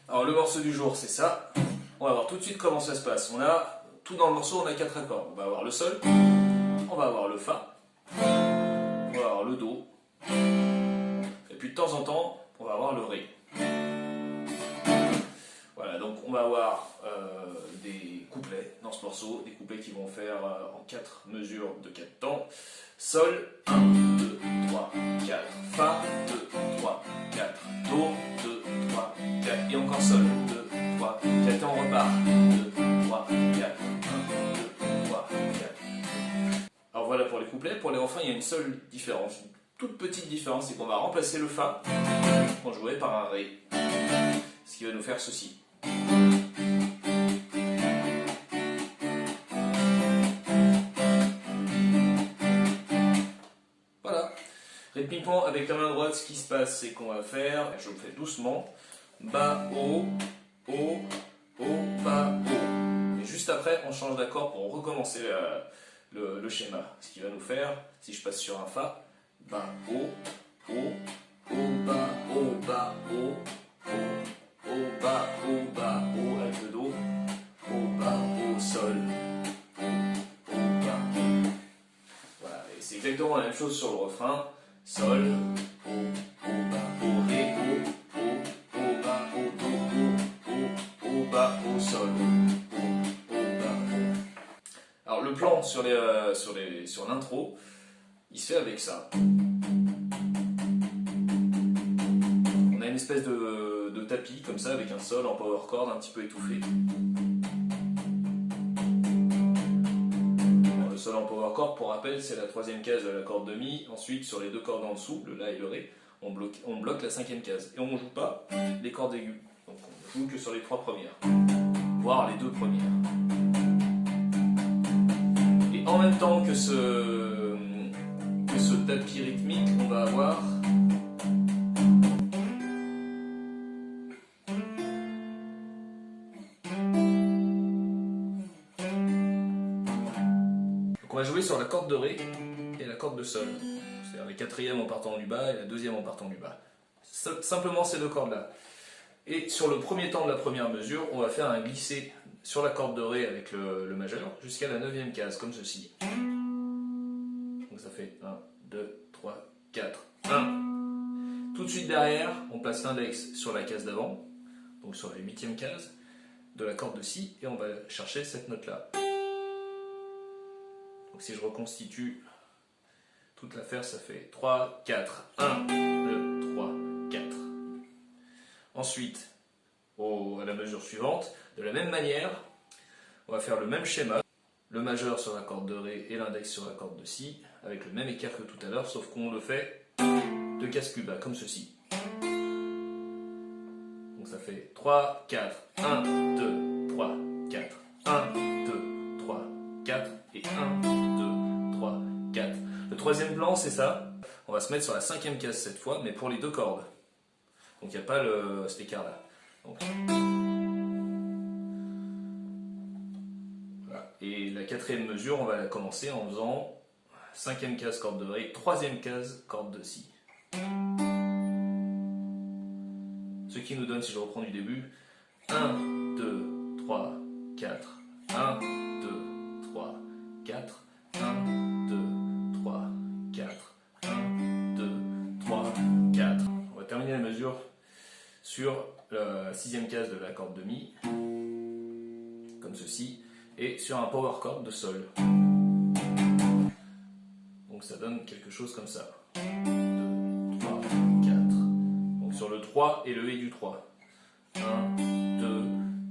Alors le morceau du jour c'est ça. On va voir tout de suite comment ça se passe. On a tout dans le morceau, on a 4 accords. On va avoir le sol, on va avoir le fa, on va avoir le do, et puis de temps en temps on va avoir le ré. Voilà, donc on va avoir des couplets dans ce morceau, des couplets qui vont faire en 4 mesures de 4 temps. Sol, 1, 2, 3, 4, fa, 2, 3, 4, do, 2, 3, 4, et encore sol, 2, 3, 4, et on repart, 2, 3, 4, 1, 2, 3, 4. Alors voilà pour les couplets. Pour les refrains, il y a une seule différence, une toute petite différence, c'est qu'on va remplacer le fa qu'on jouait par un ré, ce qui va nous faire ceci. Voilà. Rythmiquement, avec la main droite, ce qui se passe, c'est qu'on va faire, je le fais doucement, bas, haut, haut, haut, bas, haut. Et juste après, on change d'accord pour recommencer le schéma. Ce qui va nous faire, si je passe sur un fa, bas, haut, haut, haut, bas, haut, bas, haut, haut, haut, bas, haut, bas, haut, avec le do, haut, bas, haut, sol, haut, haut, bas, haut. Voilà, et c'est exactement la même chose sur le refrain. Sol, haut, haut, bas, haut, ré, haut, haut, haut, bas, haut, do, haut, haut, bas, haut, sol, haut, haut, bas, haut. Alors le plan sur l'intro, il se fait avec ça. On a une espèce de tapis comme ça avec un sol en power chord un petit peu étouffé. Alors, le sol en power chord, pour rappel, c'est la 3e case de la corde de mi. Ensuite, sur les 2 cordes en dessous, le la et le ré, on bloque la 5e case. Et on ne joue pas les cordes aiguës. Donc on joue que sur les 3 premières, voire les 2 premières. Et en même temps que ce tapis rythmique, on va avoir on va jouer sur la corde de ré et la corde de sol. C'est-à-dire la 4e en partant du bas et la 2e en partant du bas. Simplement ces 2 cordes-là. Et sur le premier temps de la première mesure, on va faire un glissé sur la corde de ré avec le majeur jusqu'à la 9e case, comme ceci. Donc ça fait 1, 2, 3, 4, 1. Tout de suite derrière, on place l'index sur la case d'avant, donc sur la 8e case de la corde de si, et on va chercher cette note-là. Donc si je reconstitue toute l'affaire, ça fait 3, 4, 1, 2, 3, 4. Ensuite, à la mesure suivante, de la même manière, on va faire le même schéma, le majeur sur la corde de ré et l'index sur la corde de si, avec le même écart que tout à l'heure, sauf qu'on le fait 2 cases plus bas, comme ceci. Donc ça fait 3, 4, 1, 2, 3, 4, 1, 2, 3, 4, et 1, 2, 3, 4. Le 3e plan, c'est ça. On va se mettre sur la 5e case cette fois, mais pour les 2 cordes. Donc il n'y a pas cet écart-là. Voilà. Et la 4e mesure, on va la commencer en faisant 5e case corde de ré, 3e case corde de si. Ce qui nous donne, si je reprends du début, 1, 2, 3, 4, 1, 2, 3, 4, 1, 2, 3, 4, 1, 2, 3, 4. On va terminer la mesure sur la 6e case de la corde de mi, comme ceci, et sur un power chord de sol. Donc ça donne quelque chose comme ça. 2, 3, 4. Donc sur le 3 et le et du 3. 1, 2,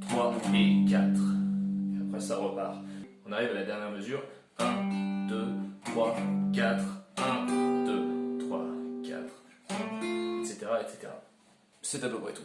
3 et 4. Et après ça repart. On arrive à la dernière mesure. 1, 2, 3, 4, 1, 2, 3, 4, 1, etc. etc. C'est à peu près tout.